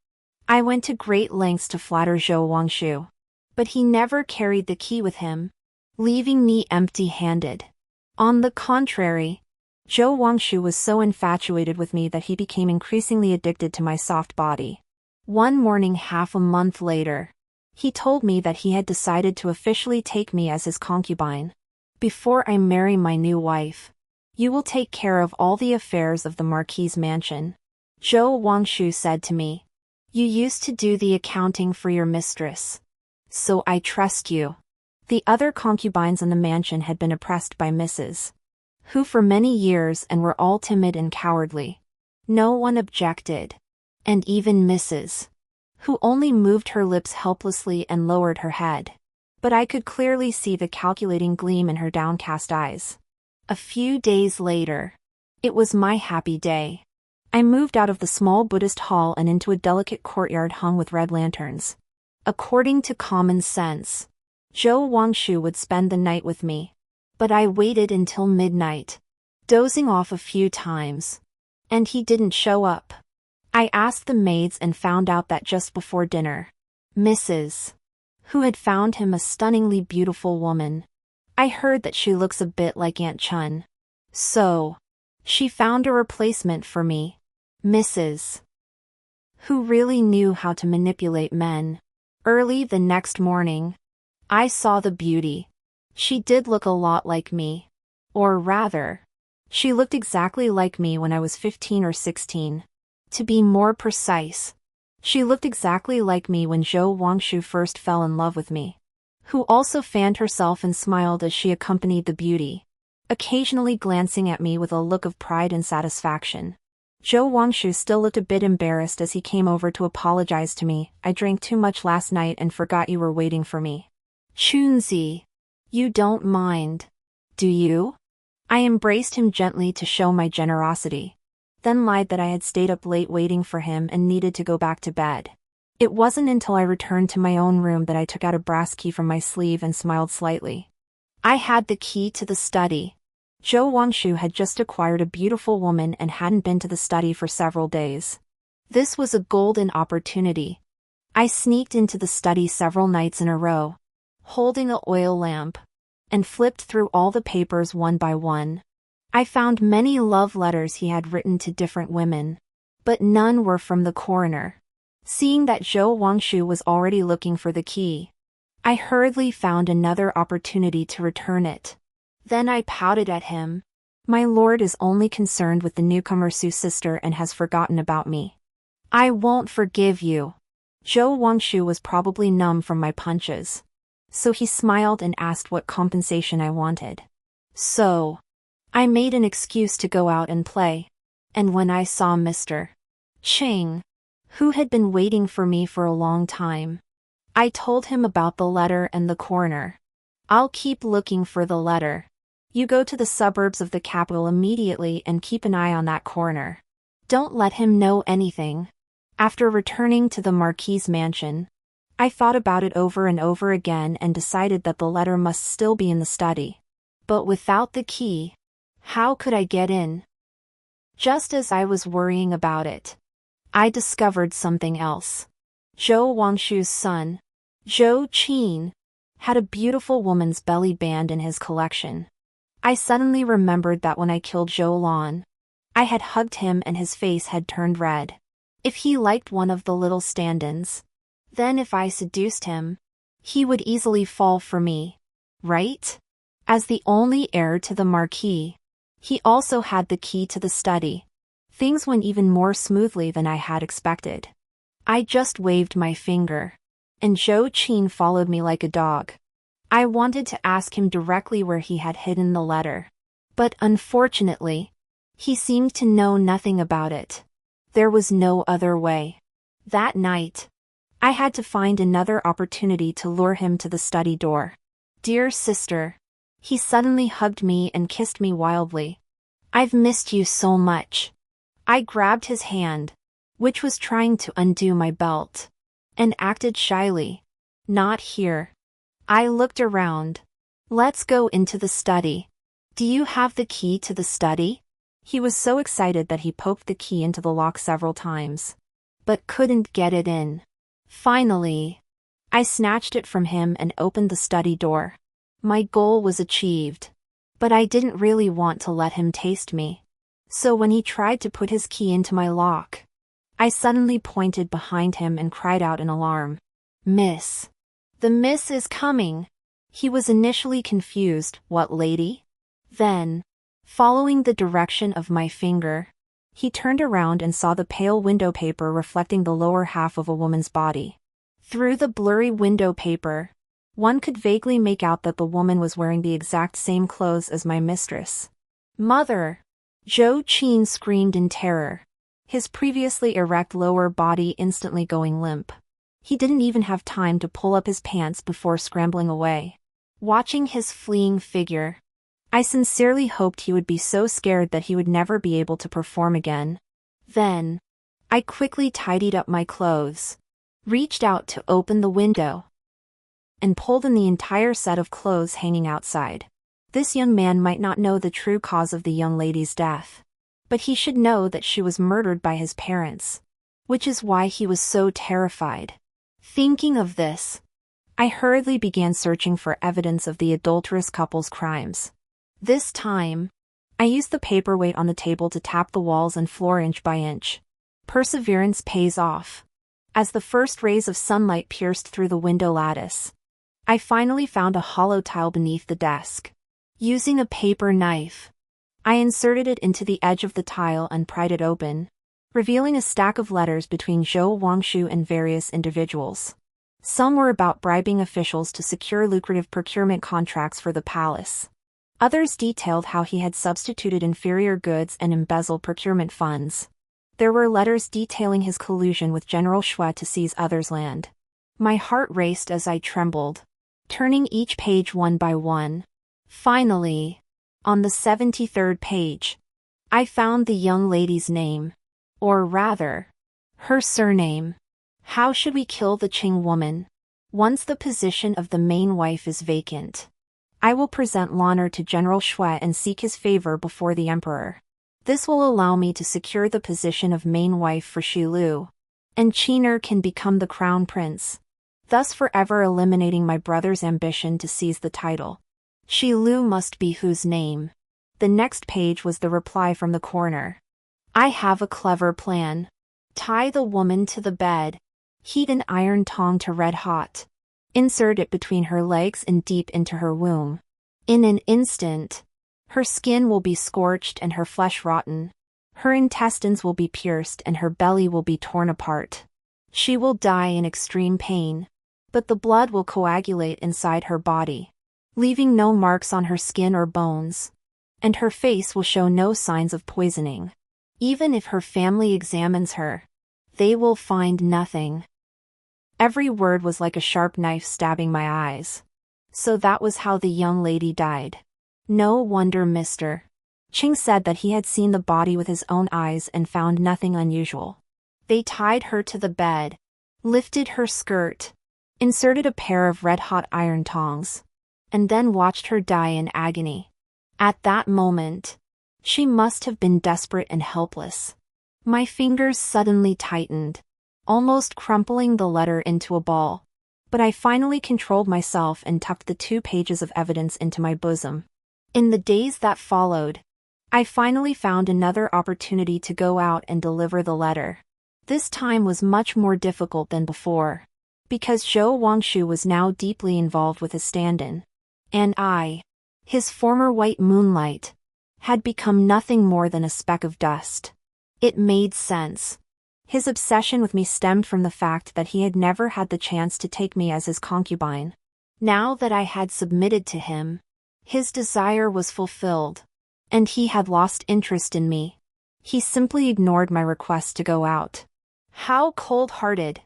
I went to great lengths to flatter Zhou Wangshu, but he never carried the key with him, leaving me empty-handed. On the contrary, Zhou Wangshu was so infatuated with me that he became increasingly addicted to my soft body. One morning half a month later, he told me that he had decided to officially take me as his concubine. Before I marry my new wife, you will take care of all the affairs of the Marquis' mansion. Zhou Wangshu said to me, you used to do the accounting for your mistress, so I trust you. The other concubines in the mansion had been oppressed by Mrs. Hu for many years and were all timid and cowardly. No one objected, and even Mrs. Hu only moved her lips helplessly and lowered her head. but I could clearly see the calculating gleam in her downcast eyes. A few days later. It was my happy day. I moved out of the small Buddhist hall and into a delicate courtyard hung with red lanterns. According to common sense, Zhou Wangshu would spend the night with me. But I waited until midnight, dozing off a few times. And he didn't show up. I asked the maids and found out that just before dinner, Mrs. who had found him a stunningly beautiful woman. I heard that she looks a bit like Aunt Chun. So, she found a replacement for me. Mrs. who really knew how to manipulate men. Early the next morning, I saw the beauty. She did look a lot like me. Or rather, she looked exactly like me when I was 15 or 16. To be more precise, she looked exactly like me when Zhou Wangshu first fell in love with me. Who also fanned herself and smiled as she accompanied the beauty, occasionally glancing at me with a look of pride and satisfaction. Zhou Wangshu still looked a bit embarrassed as he came over to apologize to me. I drank too much last night and forgot you were waiting for me. Chunzi, you don't mind, do you? I embraced him gently to show my generosity, then lied that I had stayed up late waiting for him and needed to go back to bed. It wasn't until I returned to my own room that I took out a brass key from my sleeve and smiled slightly. I had the key to the study. Zhou Wangshu had just acquired a beautiful woman and hadn't been to the study for several days. This was a golden opportunity. I sneaked into the study several nights in a row, holding an oil lamp, and flipped through all the papers one by one. I found many love letters he had written to different women, but none were from the coroner. Seeing that Zhou Wangshu was already looking for the key, I hurriedly found another opportunity to return it. Then I pouted at him. My lord is only concerned with the newcomer Su's sister and has forgotten about me. I won't forgive you. Zhou Wangshu was probably numb from my punches, so he smiled and asked what compensation I wanted. So, I made an excuse to go out and play, and when I saw Mr. Cheng, who had been waiting for me for a long time, I told him about the letter and the coroner. I'll keep looking for the letter. You go to the suburbs of the capital immediately and keep an eye on that coroner. Don't let him know anything. After returning to the Marquis's mansion, I thought about it over and over again and decided that the letter must still be in the study. But without the key, how could I get in? Just as I was worrying about it, I discovered something else. Zhou Wangshu's son, Zhou Qin, had a beautiful woman's belly band in his collection. I suddenly remembered that when I killed Zhou Lan, I had hugged him and his face had turned red. If he liked one of the little stand-ins, then if I seduced him, he would easily fall for me, right? As the only heir to the Marquis, he also had the key to the study. Things went even more smoothly than I had expected. I just waved my finger, and Zhou Qin followed me like a dog. I wanted to ask him directly where he had hidden the letter, but unfortunately, he seemed to know nothing about it. There was no other way. That night, I had to find another opportunity to lure him to the study door. Dear sister, he suddenly hugged me and kissed me wildly. I've missed you so much. I grabbed his hand, which was trying to undo my belt, and acted shyly. Not here. I looked around. Let's go into the study. Do you have the key to the study? He was so excited that he poked the key into the lock several times, but couldn't get it in. Finally, I snatched it from him and opened the study door. My goal was achieved, but I didn't really want to let him taste me. So when he tried to put his key into my lock, I suddenly pointed behind him and cried out in alarm. Miss! The miss is coming! He was initially confused. What lady? Then, following the direction of my finger, he turned around and saw the pale window paper reflecting the lower half of a woman's body. Through the blurry window paper, one could vaguely make out that the woman was wearing the exact same clothes as my mistress. Mother! Zhou Qin screamed in terror, his previously erect lower body instantly going limp. He didn't even have time to pull up his pants before scrambling away. Watching his fleeing figure, I sincerely hoped he would be so scared that he would never be able to perform again. Then, I quickly tidied up my clothes, reached out to open the window, and pulled in the entire set of clothes hanging outside. This young man might not know the true cause of the young lady's death, but he should know that she was murdered by his parents, which is why he was so terrified. Thinking of this, I hurriedly began searching for evidence of the adulterous couple's crimes. This time, I used the paperweight on the table to tap the walls and floor inch by inch. Perseverance pays off. As the first rays of sunlight pierced through the window lattice, I finally found a hollow tile beneath the desk. Using a paper knife, I inserted it into the edge of the tile and pried it open, revealing a stack of letters between Zhou Wangshu and various individuals. Some were about bribing officials to secure lucrative procurement contracts for the palace. Others detailed how he had substituted inferior goods and embezzled procurement funds. There were letters detailing his collusion with General Shui to seize others' land. My heart raced as I trembled, turning each page one by one. Finally, on the 73rd page, I found the young lady's name. Or rather, her surname. How should we kill the Qing woman? Once the position of the main wife is vacant, I will present Lan'er to General Shui and seek his favor before the emperor. This will allow me to secure the position of main wife for Shilu, and Qiner can become the crown prince, thus forever eliminating my brother's ambition to seize the title. Shilu must be whose name. The next page was the reply from the coroner. I have a clever plan. Tie the woman to the bed. Heat an iron tong to red hot. Insert it between her legs and deep into her womb. In an instant, her skin will be scorched and her flesh rotten. Her intestines will be pierced and her belly will be torn apart. She will die in extreme pain, but the blood will coagulate inside her body, leaving no marks on her skin or bones, and her face will show no signs of poisoning. Even if her family examines her, they will find nothing. Every word was like a sharp knife stabbing my eyes. So that was how the young lady died. No wonder Mr. Qing said that he had seen the body with his own eyes and found nothing unusual. They tied her to the bed, lifted her skirt, inserted a pair of red-hot iron tongs, and then watched her die in agony. At that moment, she must have been desperate and helpless. My fingers suddenly tightened, almost crumpling the letter into a ball. But I finally controlled myself and tucked the 2 pages of evidence into my bosom. In the days that followed, I finally found another opportunity to go out and deliver the letter. This time was much more difficult than before, because Zhou Wangshu was now deeply involved with his stand-in. And I, his former white moonlight, had become nothing more than a speck of dust. It made sense. His obsession with me stemmed from the fact that he had never had the chance to take me as his concubine. Now that I had submitted to him, his desire was fulfilled, and he had lost interest in me. He simply ignored my request to go out. How cold-hearted!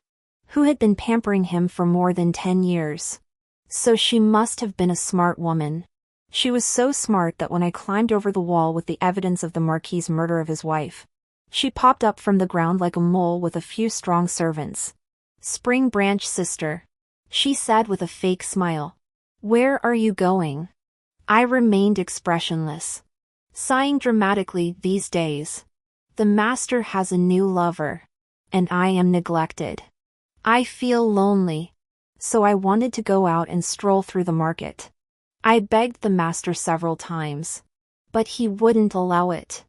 Who had been pampering him for more than 10 years? So she must have been a smart woman. She was so smart that when I climbed over the wall with the evidence of the Marquis's murder of his wife, she popped up from the ground like a mole with a few strong servants. "Spring Branch sister," she said with a fake smile. "Where are you going?" I remained expressionless, sighing dramatically. These days, the master has a new lover, and I am neglected. I feel lonely, so I wanted to go out and stroll through the market. I begged the master several times, but he wouldn't allow it.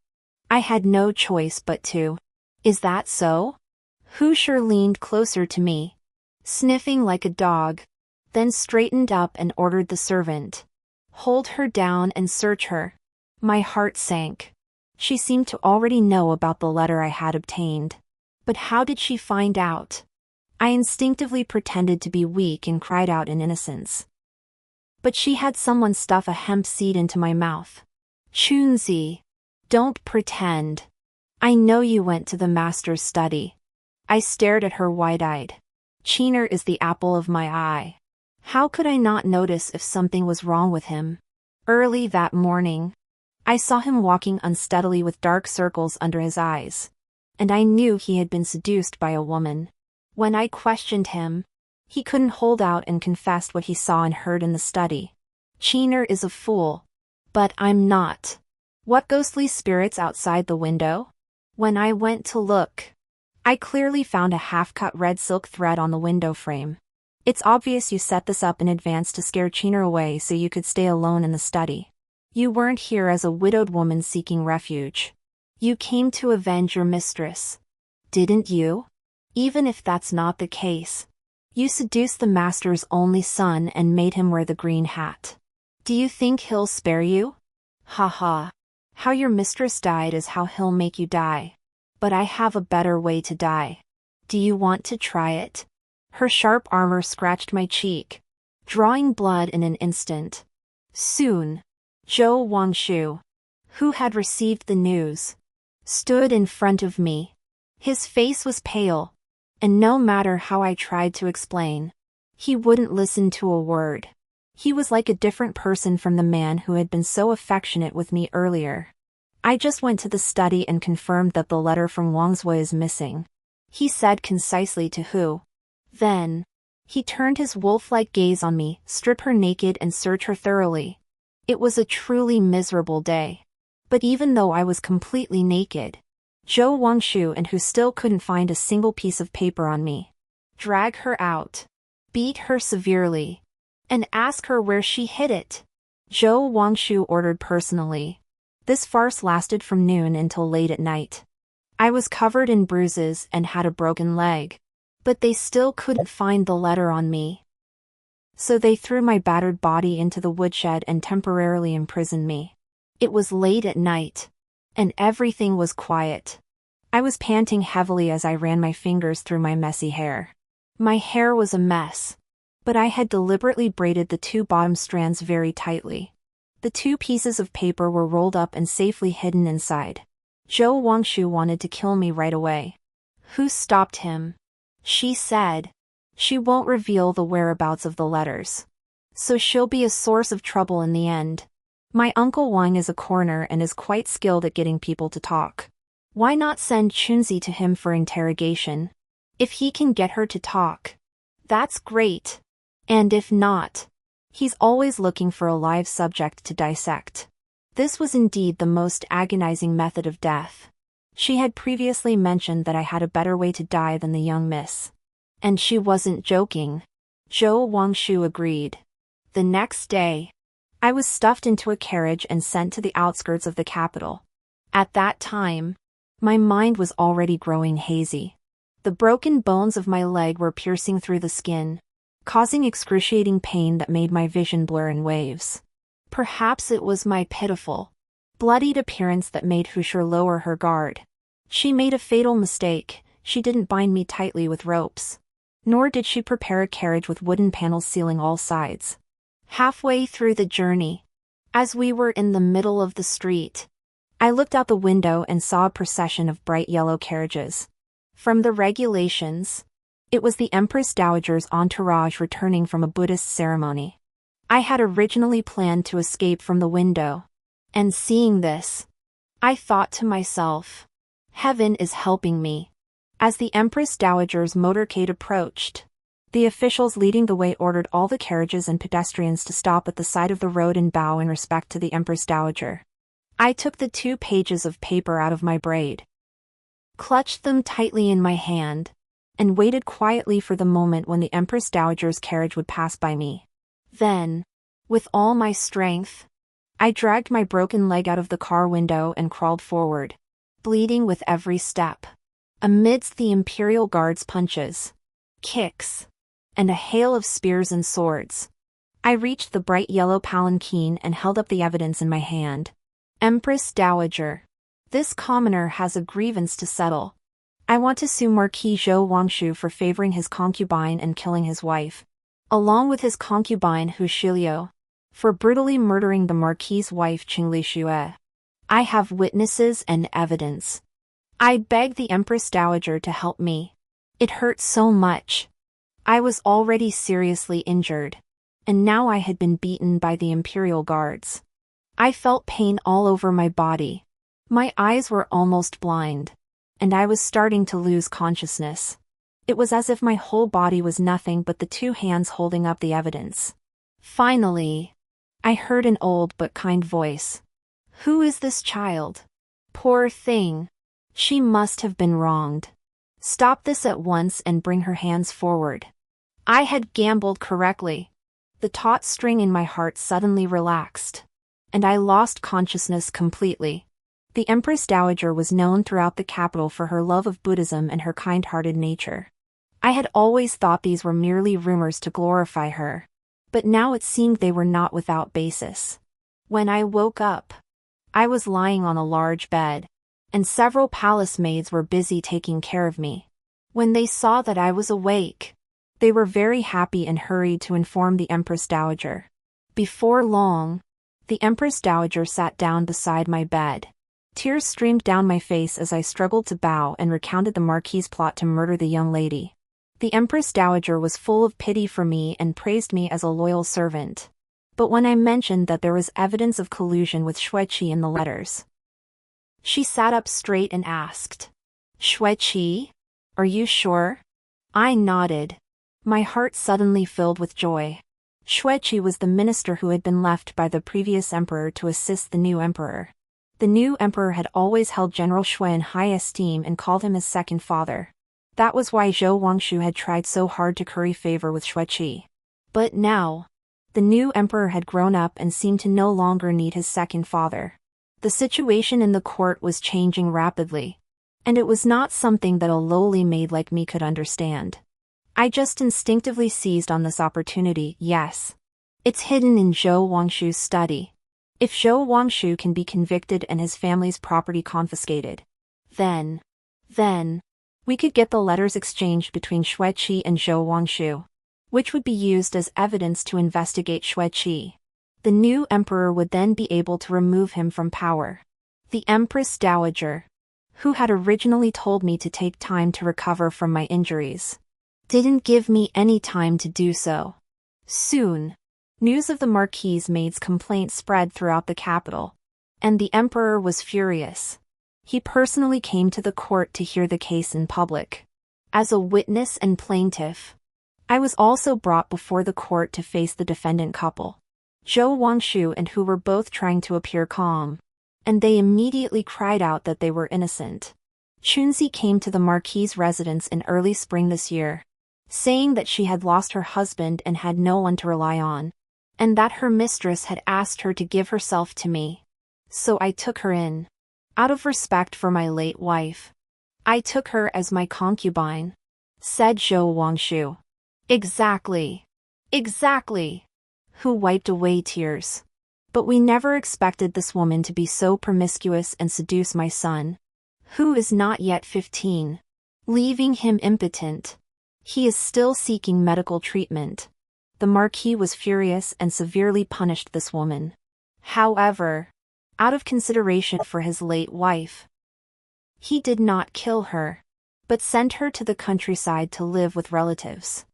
I had no choice but to. Is that so? Husher leaned closer to me, sniffing like a dog, then straightened up and ordered the servant. "Hold her down and search her." My heart sank. She seemed to already know about the letter I had obtained. But how did she find out? I instinctively pretended to be weak and cried out in innocence. But she had someone stuff a hemp seed into my mouth. "Chunzi, don't pretend. I know you went to the master's study." I stared at her wide-eyed. Qiner is the apple of my eye. How could I not notice if something was wrong with him? Early that morning, I saw him walking unsteadily with dark circles under his eyes, and I knew he had been seduced by a woman. When I questioned him, he couldn't hold out and confessed what he saw and heard in the study. Qiner is a fool, but I'm not. What ghostly spirits outside the window? When I went to look, I clearly found a half-cut red silk thread on the window frame. It's obvious you set this up in advance to scare Qiner away so you could stay alone in the study. You weren't here as a widowed woman seeking refuge. You came to avenge your mistress. Didn't you? Even if that's not the case, you seduced the master's only son and made him wear the green hat. Do you think he'll spare you? Ha ha. How your mistress died is how he'll make you die. But I have a better way to die. Do you want to try it? Her sharp armor scratched my cheek, drawing blood in an instant. Soon, Zhou Wangshu, who had received the news, stood in front of me. His face was pale, and no matter how I tried to explain, he wouldn't listen to a word. He was like a different person from the man who had been so affectionate with me earlier. I just went to the study and confirmed that the letter from Wang Zui is missing. He said concisely to who. Then, he turned his wolf-like gaze on me, strip her naked and search her thoroughly. It was a truly miserable day. But even though I was completely naked, Zhou Wangshu and who still couldn't find a single piece of paper on me. Drag her out, beat her severely, and ask her where she hid it, Zhou Wangshu ordered personally. This farce lasted from noon until late at night. I was covered in bruises and had a broken leg, but they still couldn't find the letter on me. So they threw my battered body into the woodshed and temporarily imprisoned me. It was late at night, and everything was quiet. I was panting heavily as I ran my fingers through my messy hair. My hair was a mess, but I had deliberately braided the two bottom strands very tightly. The two pieces of paper were rolled up and safely hidden inside. Zhou Wangshu wanted to kill me right away. Who stopped him? She said she won't reveal the whereabouts of the letters, so she'll be a source of trouble in the end. My uncle Wang is a coroner and is quite skilled at getting people to talk. Why not send Chunzi to him for interrogation? If he can get her to talk, that's great. And if not, he's always looking for a live subject to dissect. This was indeed the most agonizing method of death. She had previously mentioned that I had a better way to die than the young miss. And she wasn't joking. Zhou Wangshu agreed. The next day, I was stuffed into a carriage and sent to the outskirts of the capital. At that time, my mind was already growing hazy. The broken bones of my leg were piercing through the skin, causing excruciating pain that made my vision blur in waves. Perhaps it was my pitiful, bloodied appearance that made Hushur lower her guard. She made a fatal mistake. She didn't bind me tightly with ropes. Nor did she prepare a carriage with wooden panels sealing all sides. Halfway through the journey, as we were in the middle of the street, I looked out the window and saw a procession of bright yellow carriages. From the regulations, it was the Empress Dowager's entourage returning from a Buddhist ceremony. I had originally planned to escape from the window, and seeing this, I thought to myself, heaven is helping me. As the Empress Dowager's motorcade approached, the officials leading the way ordered all the carriages and pedestrians to stop at the side of the road and bow in respect to the Empress Dowager. I took the 2 pages of paper out of my braid, clutched them tightly in my hand, and waited quietly for the moment when the Empress Dowager's carriage would pass by me. Then, with all my strength, I dragged my broken leg out of the car window and crawled forward, bleeding with every step. Amidst the Imperial Guard's punches, kicks, and a hail of spears and swords, I reached the bright yellow palanquin and held up the evidence in my hand. Empress Dowager, this commoner has a grievance to settle. I want to sue Marquis Zhou Wangshu for favoring his concubine and killing his wife, along with his concubine Hu Shiliu, for brutally murdering the Marquis's wife Qingli Xue. I have witnesses and evidence. I begged the Empress Dowager to help me. It hurt so much. I was already seriously injured, and now I had been beaten by the imperial guards. I felt pain all over my body. My eyes were almost blind, and I was starting to lose consciousness. It was as if my whole body was nothing but the two hands holding up the evidence. Finally, I heard an old but kind voice. "Who is this child? Poor thing. She must have been wronged. Stop this at once and bring her hands forward." I had gambled correctly. The taut string in my heart suddenly relaxed, and I lost consciousness completely. The Empress Dowager was known throughout the capital for her love of Buddhism and her kind-hearted nature. I had always thought these were merely rumors to glorify her, but now it seemed they were not without basis. When I woke up, I was lying on a large bed, and several palace maids were busy taking care of me. When they saw that I was awake, they were very happy and hurried to inform the Empress Dowager. Before long, the Empress Dowager sat down beside my bed. Tears streamed down my face as I struggled to bow and recounted the Marquis's plot to murder the young lady. The Empress Dowager was full of pity for me and praised me as a loyal servant. But when I mentioned that there was evidence of collusion with Xueqi in the letters, she sat up straight and asked, "Xueqi? Are you sure?" I nodded. My heart suddenly filled with joy. Xueqi was the minister who had been left by the previous emperor to assist the new emperor. The new emperor had always held General Xue in high esteem and called him his second father. That was why Zhou Wangshu had tried so hard to curry favor with Xueqi. But now, the new emperor had grown up and seemed to no longer need his second father. The situation in the court was changing rapidly, and it was not something that a lowly maid like me could understand. I just instinctively seized on this opportunity. Yes, it's hidden in Zhou Wangshu's study. If Zhou Wangshu can be convicted and his family's property confiscated, then, we could get the letters exchanged between Xueqi and Zhou Wangshu, which would be used as evidence to investigate Xueqi. The new emperor would then be able to remove him from power. The Empress Dowager, who had originally told me to take time to recover from my injuries, didn't give me any time to do so. Soon, news of the Marquis's maid's complaint spread throughout the capital, and the emperor was furious. He personally came to the court to hear the case in public. As a witness and plaintiff, I was also brought before the court to face the defendant couple, Zhou Wangshu and who were both trying to appear calm, and they immediately cried out that they were innocent. Chunzi came to the Marquis's residence in early spring this year, saying that she had lost her husband and had no one to rely on, and that her mistress had asked her to give herself to me. So I took her in. Out of respect for my late wife, I took her as my concubine, said Zhou Wangshu. Exactly. Who wiped away tears. But we never expected this woman to be so promiscuous and seduce my son, who is not yet 15, leaving him impotent. He is still seeking medical treatment. The Marquis was furious and severely punished this woman. However, out of consideration for his late wife, he did not kill her, but sent her to the countryside to live with relatives.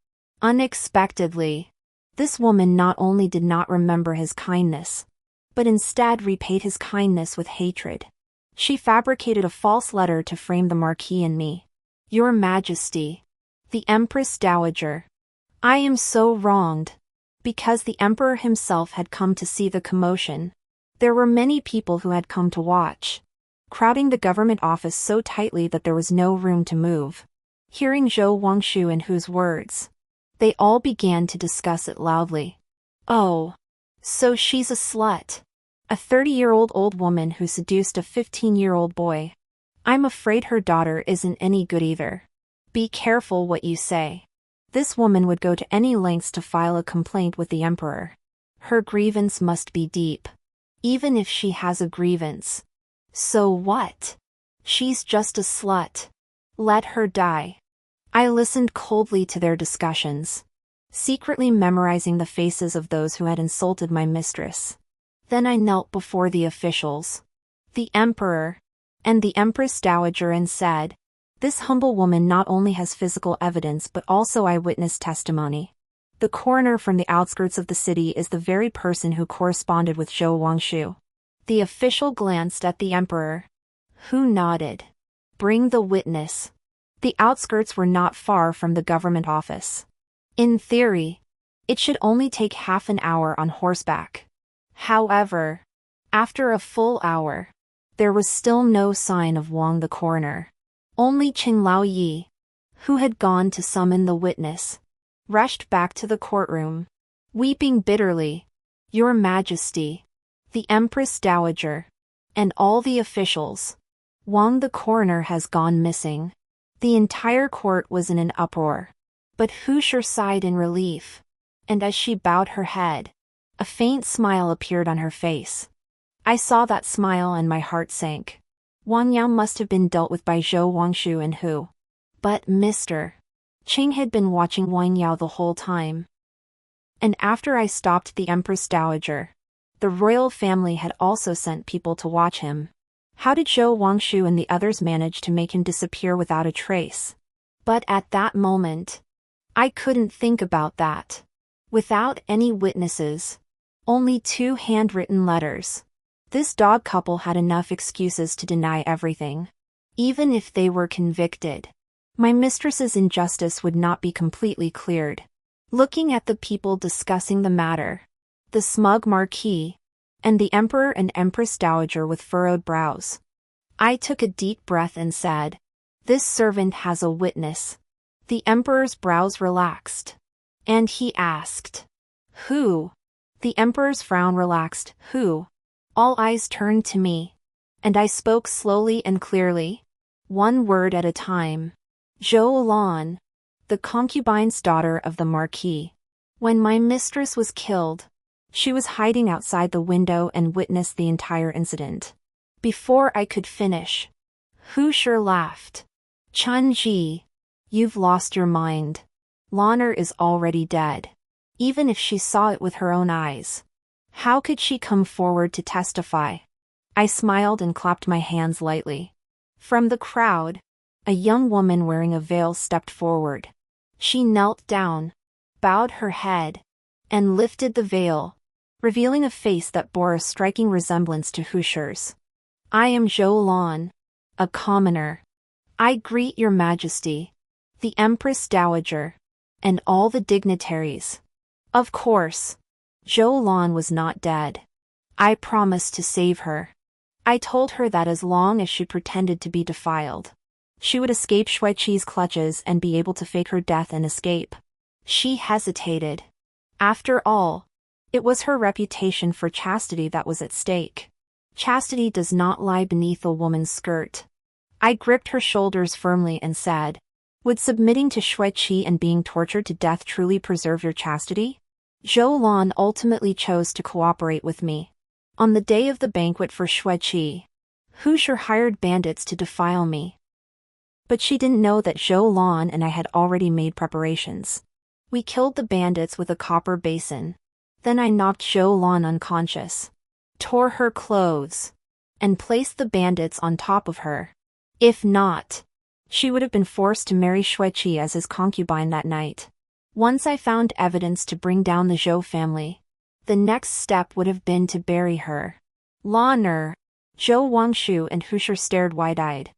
Unexpectedly, this woman not only did not remember his kindness, but instead repaid his kindness with hatred. She fabricated a false letter to frame the Marquis and me. Your Majesty, the Empress Dowager, I am so wronged. Because the emperor himself had come to see the commotion, there were many people who had come to watch, crowding the government office so tightly that there was no room to move. Hearing Zhou Wangshu and Hu's words, they all began to discuss it loudly. Oh, so she's a slut. A 30-year-old old woman who seduced a 15-year-old boy. I'm afraid her daughter isn't any good either. Be careful what you say. This woman would go to any lengths to file a complaint with the emperor. Her grievance must be deep. Even if she has a grievance. So what? She's just a slut. Let her die. I listened coldly to their discussions, secretly memorizing the faces of those who had insulted my mistress. Then I knelt before the officials, the emperor, and the Empress Dowager and said, This humble woman not only has physical evidence but also eyewitness testimony. The coroner from the outskirts of the city is the very person who corresponded with Zhou Wangshu. The official glanced at the emperor, who nodded. Bring the witness. The outskirts were not far from the government office. In theory, it should only take half an hour on horseback. However, after a full hour, there was still no sign of Wang the coroner. Only Qing Laoyi, who had gone to summon the witness, rushed back to the courtroom, weeping bitterly. Your Majesty, the Empress Dowager, and all the officials, Wang the coroner has gone missing. The entire court was in an uproar. But Hu Shi sighed in relief, and as she bowed her head, a faint smile appeared on her face. I saw that smile and my heart sank. Wang Yao must have been dealt with by Zhou Wangshu and Hu. But Mr. Qing had been watching Wang Yao the whole time. And after I stopped the Empress Dowager, the royal family had also sent people to watch him. How did Zhou Wangshu and the others manage to make him disappear without a trace? But at that moment, I couldn't think about that. Without any witnesses, only 2 handwritten letters. This dog couple had enough excuses to deny everything. Even if they were convicted, my mistress's injustice would not be completely cleared. Looking at the people discussing the matter, the smug marquis, and the emperor and empress dowager with furrowed brows, I took a deep breath and said, "This servant has a witness." The emperor's brows relaxed, and he asked, "Who?" The emperor's frown relaxed. "Who?" All eyes turned to me, and I spoke slowly and clearly, one word at a time. Zhou Lan, the concubine's daughter of the marquis. When my mistress was killed, she was hiding outside the window and witnessed the entire incident. Before I could finish, Hu Shi laughed. "Chun Ji, you've lost your mind. Lan'er is already dead. Even if she saw it with her own eyes, how could she come forward to testify?" I smiled and clapped my hands lightly. From the crowd, a young woman wearing a veil stepped forward. She knelt down, bowed her head, and lifted the veil, revealing a face that bore a striking resemblance to Hu Shi's. "I am Zhou Lan, a commoner. I greet your Majesty, the Empress Dowager, and all the dignitaries." Of course, Zhou Lan was not dead. I promised to save her. I told her that as long as she pretended to be defiled, she would escape Shui Qi's clutches and be able to fake her death and escape. She hesitated. After all, it was her reputation for chastity that was at stake. Chastity does not lie beneath a woman's skirt. I gripped her shoulders firmly and said, "Would submitting to Shui Qi and being tortured to death truly preserve your chastity?" Zhou Lan ultimately chose to cooperate with me. On the day of the banquet for Shui Qi, Hu Shi hired bandits to defile me. But she didn't know that Zhou Lan and I had already made preparations. We killed the bandits with a copper basin. Then I knocked Zhou Lan unconscious, tore her clothes, and placed the bandits on top of her. If not, she would have been forced to marry Shui Qi as his concubine that night. Once I found evidence to bring down the Zhou family, the next step would have been to bury her. Lan'er, Zhou Wangshu and Hu Shi stared wide-eyed,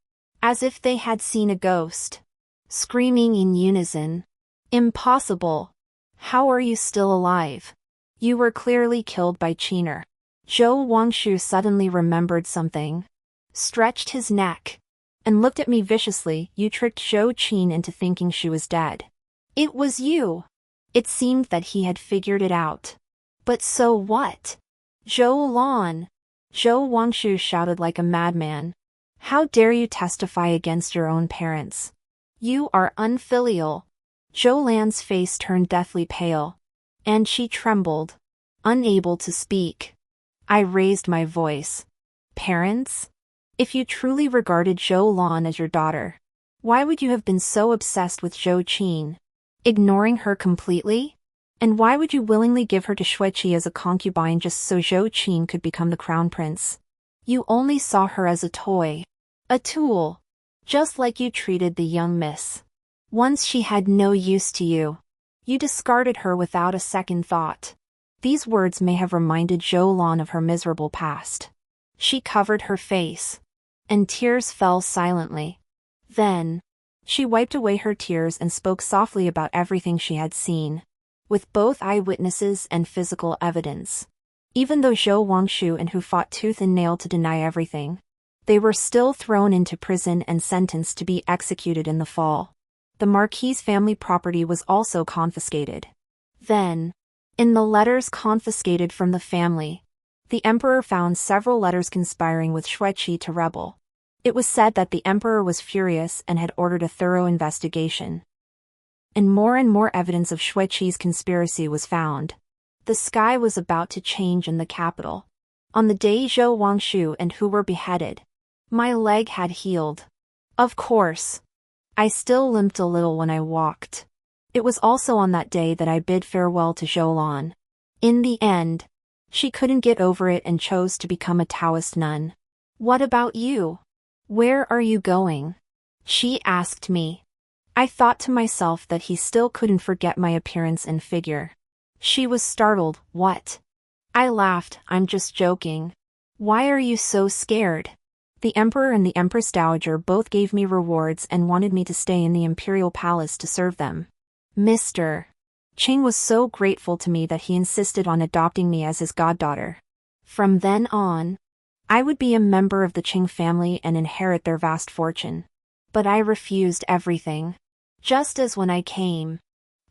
as if they had seen a ghost, screaming in unison, "Impossible! How are you still alive? You were clearly killed by Qiner." Zhou Wangshu suddenly remembered something, stretched his neck, and looked at me viciously. "You tricked Zhou Qin into thinking she was dead. It was you." It seemed that he had figured it out. "But so what?" "Zhou Lan," Zhou Wangshu shouted like a madman. "How dare you testify against your own parents? You are unfilial." Zhou Lan's face turned deathly pale, and she trembled, unable to speak. I raised my voice. "Parents? If you truly regarded Zhou Lan as your daughter, why would you have been so obsessed with Zhou Qin, ignoring her completely? And why would you willingly give her to Shui Qi as a concubine just so Zhou Qin could become the crown prince? You only saw her as a toy, a tool. Just like you treated the young miss. Once she had no use to you, you discarded her without a second thought. These words may have reminded Zhou of her miserable past. She covered her face, and tears fell silently. Then, she wiped away her tears and spoke softly about everything she had seen, with both eyewitnesses and physical evidence. Even though Zhou Wangshu and Hu fought tooth and nail to deny everything, they were still thrown into prison and sentenced to be executed in the fall. The Marquis' family property was also confiscated. Then, in the letters confiscated from the family, the emperor found several letters conspiring with Xueqi to rebel. It was said that the emperor was furious and had ordered a thorough investigation. And more evidence of Xueqi's conspiracy was found. The sky was about to change in the capital. On the day Zhou Wangshu and Hu were beheaded, my leg had healed. Of course, I still limped a little when I walked. It was also on that day that I bid farewell to Zhou. In the end, she couldn't get over it and chose to become a Taoist nun. What about you? Where are you going? She asked me. I thought to myself that he still couldn't forget my appearance and figure. She was startled. What? I laughed. I'm just joking. Why are you so scared? The emperor and the empress dowager both gave me rewards and wanted me to stay in the imperial palace to serve them. Mr. Qing was so grateful to me that he insisted on adopting me as his goddaughter. From then on, I would be a member of the Qing family and inherit their vast fortune. But I refused everything. Just as when I came,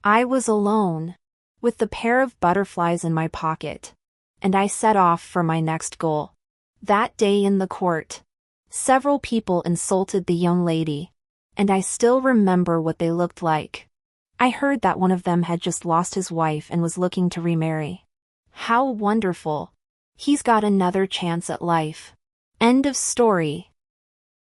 I was alone, with the pair of butterflies in my pocket, and I set off for my next goal. That day in the court, several people insulted the young lady, and I still remember what they looked like. I heard that one of them had just lost his wife and was looking to remarry. How wonderful! He's got another chance at life. End of story.